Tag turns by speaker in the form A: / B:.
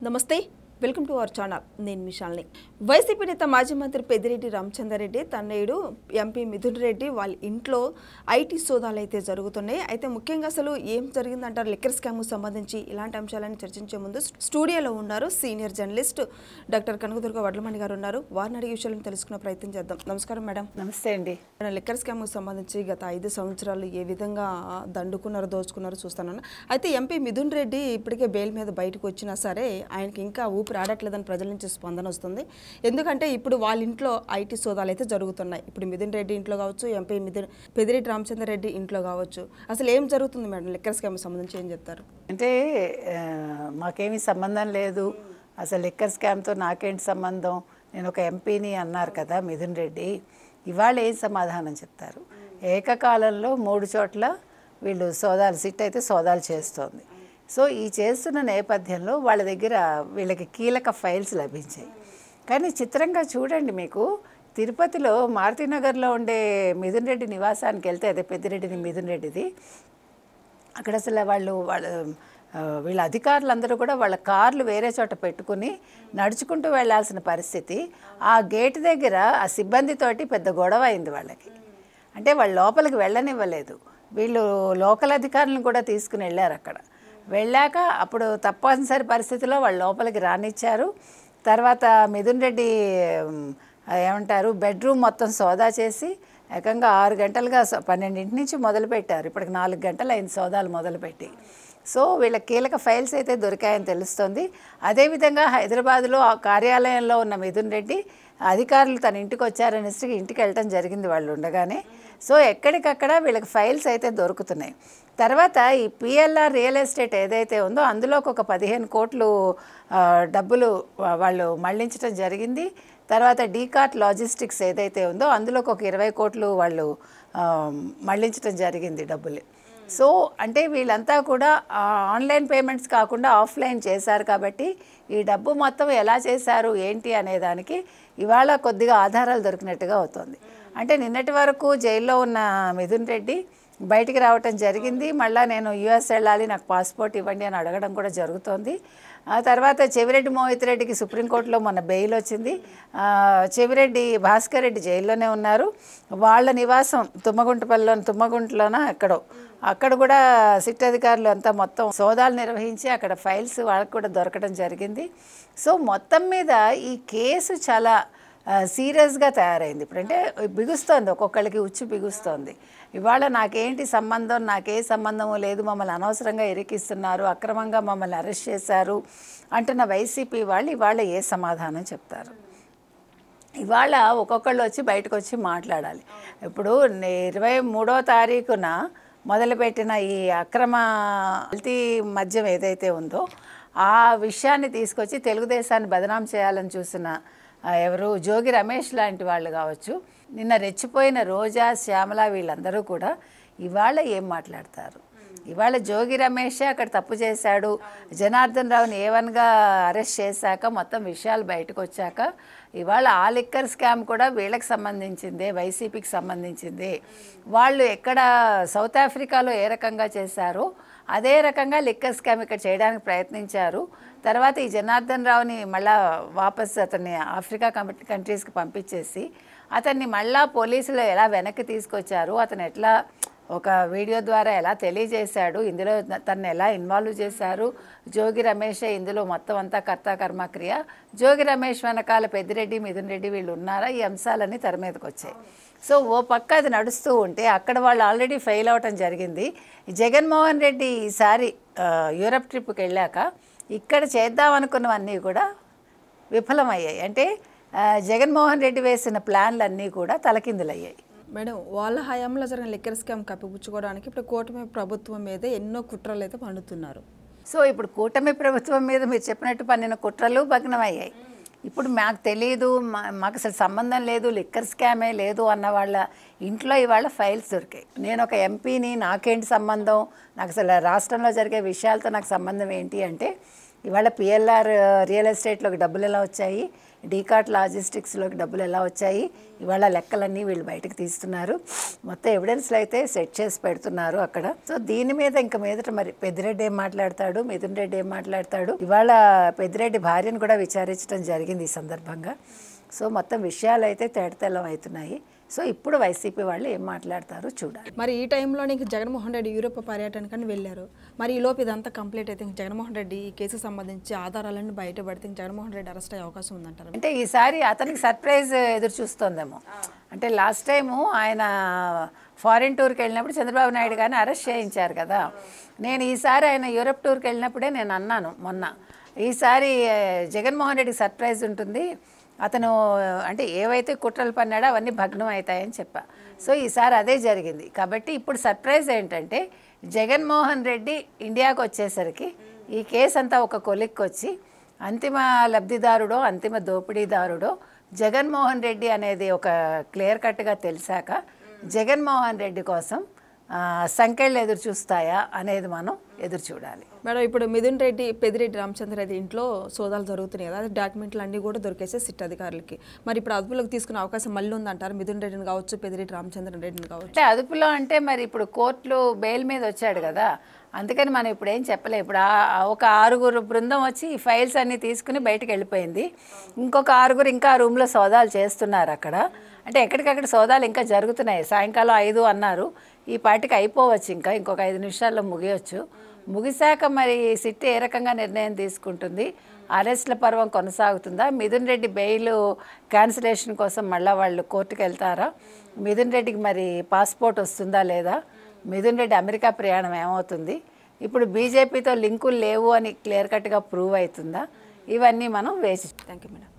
A: నమస్తే welcome to our channel నేను మిషాల్ని YCP నేత మాజీ మంత్రి పెద్దిరెడ్డి రామచంద్రారెడ్డి తనయుడు ఎంపీ మిథున్ రెడ్డి వాళ్ళ ఇంట్లో ఐటీ సోదాలు అయితే జరుగుతున్నాయి. అయితే ముఖ్యంగా అసలు ఏం జరిగిందంటారు లిక్కర్ స్కామ్కు సంబంధించి ఇలాంటి అంశాలను చర్చించే ముందు స్టూడియోలో ఉన్నారు senior journalist doctor Kanakadurga Vadlamani గారు ఉన్నారు. వారిని అడిగే విషయాలను తెలుసుకునే ప్రయత్నం చేద్దాం. నమస్కారం మేడం.
B: నమస్తే అండి.
A: లిక్కర్ స్కామ్కు సంబంధించి గత 5 సంవత్సరాలు ఏ విధంగా దండుకున్నారో దోచుకున్నారో చూస్తానన్న. అయితే ఎంపీ మిథున్ రెడ్డి ఇప్పటికే బెయిల్ మీద బయటకు వచ్చినా సరే ఆయనకి ఇంకా ఊపిరి ఆడట్లేదని ప్రజల నుంచి స్పందన వస్తుంది. ఎందుకంటే ఇప్పుడు వాళ్ళ ఇంట్లో ఐటీ సోదాలు అయితే జరుగుతున్నాయి. ఇప్పుడు మిథున్ రెడ్డి ఇంట్లో కావచ్చు, ఎంపీ పెద్దిరెడ్డి రామచంద్రారెడ్డి ఇంట్లో కావచ్చు. అసలు ఏం జరుగుతుంది మేడం? లిక్కర్ స్కామ్ సంబంధించి ఏం చెప్తారు?
B: అంటే మాకేమీ సంబంధం లేదు, అసలు లిక్కర్ స్కామ్తో నాకేంటి సంబంధం, నేను ఒక ఎంపీని అన్నారు కదా మిథున్ రెడ్డి. ఇవాళ ఏం సమాధానం చెప్తారు? ఏకకాలంలో 3 చోట్ల వీళ్ళు సిట్ అయితే సోదాలు చేస్తోంది. సో ఈ చేస్తున్న నేపథ్యంలో వాళ్ళ దగ్గర వీళ్ళకి కీలక ఫైల్స్ లభించాయి. కానీ చిత్రంగా చూడండి, మీకు తిరుపతిలో మారుతినగర్లో ఉండే మిథున్ రెడ్డి నివాసానికి వెళ్తే, అదే పెద్దిరెడ్డిని మిథున్ రెడ్డిది, అక్కడ అసలు వీళ్ళ అధికారులందరూ కూడా వాళ్ళ కార్లు వేరే చోట పెట్టుకుని నడుచుకుంటూ వెళ్లాల్సిన పరిస్థితి. ఆ గేటు దగ్గర ఆ సిబ్బందితోటి పెద్ద గొడవ అయింది వాళ్ళకి. అంటే వాళ్ళు లోపలికి వెళ్ళనివ్వలేదు. వీళ్ళు లోకల్ అధికారులను కూడా తీసుకుని వెళ్ళారు. అక్కడ వెళ్ళాక అప్పుడు తప్పనిసరి పరిస్థితిలో వాళ్ళు లోపలికి రానిచ్చారు. తర్వాత మిథున్ రెడ్డి ఏమంటారు బెడ్రూమ్ మొత్తం సోదా చేసి ఏకంగా 6 గంటలుగా 12 నుంచి మొదలుపెట్టారు. ఇప్పటికి 4 గంటలు అయింది సోదాలు మొదలుపెట్టి. సో వీళ్ళ కీలక ఫైల్స్ అయితే దొరికాయని తెలుస్తుంది. అదేవిధంగా హైదరాబాద్లో ఆ కార్యాలయంలో ఉన్న మిథున్ రెడ్డి అధికారులు తన ఇంటికి వచ్చారనేసి ఇంటికి వెళ్ళటం జరిగింది వాళ్ళు ఉండగానే. సో ఎక్కడికక్కడ వీళ్ళకి ఫైల్స్ అయితే దొరుకుతున్నాయి. తర్వాత ఈ పిఎల్ఆర్ రియల్ ఎస్టేట్ ఏదైతే ఉందో అందులోకి ఒక 15 కోట్లు డబ్బులు వాళ్ళు మళ్లించడం జరిగింది. తర్వాత డీకార్ట్ లాజిస్టిక్స్ ఏదైతే ఉందో అందులోకి ఒక 20 కోట్లు వాళ్ళు మళ్లించడం జరిగింది డబ్బులు. సో అంటే వీళ్ళంతా కూడా ఆన్లైన్ పేమెంట్స్ కాకుండా ఆఫ్లైన్ చేశారు. కాబట్టి ఈ డబ్బు మొత్తం ఎలా చేశారు ఏంటి అనేదానికి ఇవాళ కొద్దిగా ఆధారాలు దొరికినట్టుగా అవుతుంది. అంటే నిన్నటి వరకు జైల్లో ఉన్న మిథున్ రెడ్డి బయటికి రావటం జరిగింది. మళ్ళీ నేను యుఎస్ వెళ్ళాలి, నాకు పాస్పోర్ట్ ఇవ్వండి అని అడగడం కూడా జరుగుతోంది. ఆ తర్వాత చెవిరెడ్డి మోహిత్ రెడ్డికి సుప్రీంకోర్టులో మొన్న బెయిల్ వచ్చింది. చెవిరెడ్డి భాస్కర్ రెడ్డి జైల్లోనే ఉన్నారు. వాళ్ళ నివాసం తుమ్మగుంటలోన అక్కడ కూడా సిట్ అధికారులు అంతా మొత్తం సోదాలు నిర్వహించి అక్కడ ఫైల్స్ వాళ్ళకు కూడా దొరకడం జరిగింది. సో మొత్తం మీద ఈ కేసు చాలా సీరియస్గా తయారైంది. ఇప్పుడంటే బిగుస్తోంది, ఒక్కొక్కరికి ఉచ్చు బిగుస్తోంది. ఇవాళ నాకేంటి సంబంధం, నాకే సంబంధము లేదు, మమ్మల్ని అనవసరంగా ఇరికిస్తున్నారు, అక్రమంగా మమ్మల్ని అరెస్ట్ చేశారు అంటున్న వైసీపీ వాళ్ళు ఇవాళ ఏ సమాధానం చెప్తారు? ఇవాళ ఒక్కొక్కళ్ళు వచ్చి బయటకు వచ్చి మాట్లాడాలి. ఇప్పుడు 23వ తారీఖున మొదలుపెట్టిన ఈ అక్రమ కల్తీ మద్యం ఏదైతే ఉందో ఆ విషయాన్ని తీసుకొచ్చి తెలుగుదేశాన్ని బదనాం చేయాలని చూసిన ఎవరు జోగి రమేష్ లాంటి వాళ్ళు కావచ్చు, నిన్న రెచ్చిపోయిన రోజా, శ్యామల వీళ్ళందరూ కూడా ఇవాళ ఏం మాట్లాడతారు? ఇవాళ జోగి రమేషే అక్కడ తప్పు చేశాడు, జనార్దన్ రావుని A1గా అరెస్ట్ చేశాక మొత్తం విషయాలు బయటకు వచ్చాక ఇవాళ ఆ లిక్కర్ స్కామ్ కూడా వీళ్ళకి సంబంధించిందే, వైసీపీకి సంబంధించింది. వాళ్ళు ఎక్కడ సౌత్ ఆఫ్రికాలో ఏ రకంగా చేశారో అదే రకంగా లిక్కర్ స్కామ్ ఇక్కడ చేయడానికి ప్రయత్నించారు. తర్వాత ఈ జనార్దన్ రావుని మళ్ళా వాపస్ అతన్ని ఆఫ్రికా కంట్రీస్కి పంపించేసి అతన్ని మళ్ళా పోలీసులు ఎలా వెనక్కి తీసుకొచ్చారు, అతను ఎట్లా ఒక వీడియో ద్వారా ఎలా తెలియజేశాడు, ఇందులో తను ఎలా ఇన్వాల్వ్ చేశారు, జోగి రమేషే ఇందులో మొత్తం అంతా కర్త కర్మక్రియ, జోగి రమేష్ వెనకాల పెద్దిరెడ్డి మిథున్ రెడ్డి వీళ్ళు ఉన్నారా, ఈ అంశాలన్నీ తెర మీదకి వచ్చాయి. సో ఓ పక్క అది నడుస్తూ ఉంటే అక్కడ వాళ్ళు ఆల్రెడీ ఫెయిల్ అవటం జరిగింది. జగన్మోహన్ రెడ్డి ఈసారి యూరప్ ట్రిప్కి వెళ్ళాక ఇక్కడ చేద్దామనుకున్నవన్నీ కూడా విఫలమయ్యాయి. అంటే జగన్మోహన్ రెడ్డి వేసిన ప్లాన్లన్నీ కూడా తలకిందులయ్యాయి.
A: మేడం, వాళ్ళ హయాంలో జరిగిన లిక్కర్ స్కామ్ కప్పిపుచ్చుకోవడానికి ఇప్పుడు కూటమి ప్రభుత్వం మీద ఎన్నో కుట్రలు అయితే పండుతున్నారు.
B: సో ఇప్పుడు కూటమి ప్రభుత్వం మీద మీరు చెప్పినట్టు పన్నిన కుట్రలు భగ్నమయ్యాయి. ఇప్పుడు మాకు తెలియదు, మాకు అసలు సంబంధం లేదు, లిక్కర్ స్కామే లేదు అన్న వాళ్ళ ఇంట్లో ఇవాళ ఫైల్స్ దొరికాయి. నేను ఒక ఎంపీని, నాకేంటి సంబంధం, నాకు అసలు రాష్ట్రంలో జరిగే విషయాలతో నాకు సంబంధం ఏంటి అంటే ఇవాళ పిఎల్ఆర్ రియల్ ఎస్టేట్లోకి డబ్బులు ఎలా వచ్చాయి, డీకాట్ లాజిస్టిక్స్లోకి డబ్బులు ఎలా వచ్చాయి, ఇవాళ లెక్కలన్నీ వీళ్ళు బయటకు తీస్తున్నారు. మొత్తం ఎవిడెన్స్లు అయితే సెట్ చేసి పెడుతున్నారు అక్కడ. సో దీని మీద ఇంక మీదట మరి పెద్దిరెడ్డి ఏం మాట్లాడతాడు, మిథున్ రెడ్డి ఏం మాట్లాడతాడు. ఇవాళ పెద్దిరెడ్డి భార్యను కూడా విచారించడం జరిగింది ఈ సందర్భంగా. సో మొత్తం విషయాలు అయితే తేటతెల్లం అవుతున్నాయి. సో ఇప్పుడు వైసీపీ వాళ్ళు ఏం మాట్లాడతారో చూడాలి.
A: మరి ఈ టైంలో ఇంక జగన్మోహన్ రెడ్డి యూరోప్ పర్యటనకని వెళ్ళారు. మరి ఈ లోపు ఇదంతా కంప్లీట్ అయితే ఇంక జగన్మోహన్ రెడ్డి ఈ కేసుకు సంబంధించి ఆధారాలన్నీ బయటపడితే ఇంక జగన్మోహన్ రెడ్డి అరెస్ట్ అయ్యే అవకాశం ఉందంటారు.
B: అంటే ఈసారి అతనికి సర్ప్రైజ్ ఎదురు చూస్తోందేమో. అంటే లాస్ట్ టైము ఆయన ఫారిన్ టూర్కి వెళ్ళినప్పుడు చంద్రబాబు నాయుడు గారిని అరెస్ట్ చేయించారు కదా. నేను ఈసారి ఆయన యూరోప్ టూర్కి వెళ్ళినప్పుడే నేను అన్నాను మొన్న, ఈసారి జగన్మోహన్ రెడ్డికి సర్ప్రైజ్ ఉంటుంది, అతను అంటే ఏవైతే కుట్రలు పన్నాడో అవన్నీ భగ్నం అవుతాయని చెప్పా. సో ఈసారి అదే జరిగింది. కాబట్టి ఇప్పుడు సర్ప్రైజ్ ఏంటంటే జగన్మోహన్ రెడ్డి ఇండియాకు వచ్చేసరికి ఈ కేసు అంతా ఒక కొలిక్కి వచ్చి అంతిమ లబ్ధిదారుడో అంతిమ దోపిడీదారుడో జగన్మోహన్ రెడ్డి అనేది ఒక క్లియర్ కట్గా తెలిసాక జగన్మోహన్ రెడ్డి కోసం సంఖ్యలు ఎదురు చూస్తాయా అనేది మనం ఎదురు చూడాలి.
A: మేడం, ఇప్పుడు మిథున్ రెడ్డి పెద్దిరెడ్డి రామచంద్ర రెడ్డి ఇంట్లో సోదాలు జరుగుతున్నాయి కదా, డాక్యుమెంట్లు అన్నీ కూడా దొరికేసే సిట్ అధికారులకి. మరి ఇప్పుడు అదుపులోకి తీసుకునే అవకాశం మళ్ళీ ఉందంటారు మిథున్ రెడ్డిని కావచ్చు, పెద్దిరెడ్డి రామచంద్ర రెడ్డిని కావచ్చు.
B: అంటే అదుపులో అంటే మరి ఇప్పుడు కోర్టులు బెయిల్ మీద వచ్చాడు కదా, అందుకని మనం ఇప్పుడు ఏం చెప్పలేం. ఇప్పుడు ఒక 6 బృందం వచ్చి ఈ ఫైల్స్ అన్నీ తీసుకుని బయటకు వెళ్ళిపోయింది. ఇంకొక 6 ఇంకా రూమ్లో సోదాలు చేస్తున్నారు అక్కడ. అంటే ఎక్కడికక్కడ సోదాలు ఇంకా జరుగుతున్నాయి. సాయంకాలం 5 అన్నారు, ఈ పాటికి అయిపోవచ్చు, ఇంకొక 5 నిమిషాల్లో ముగియవచ్చు. ముగిశాక మరి సిట్ ఏ రకంగా నిర్ణయం తీసుకుంటుంది, అరెస్ట్ల పర్వం కొనసాగుతుందా, మిథున్ రెడ్డి బెయిల్ క్యాన్సిలేషన్ కోసం మళ్ళీ వాళ్ళు కోర్టుకు వెళ్తారా, మిథున్ రెడ్డికి మరి పాస్పోర్ట్ వస్తుందా లేదా, మిథున్ రెడ్డి అమెరికా ప్రయాణం ఏమవుతుంది, ఇప్పుడు బీజేపీతో లింకులు లేవు అని క్లియర్ కట్గా ప్రూవ్ అవుతుందా, ఇవన్నీ మనం వేసి.
A: Thank you madam.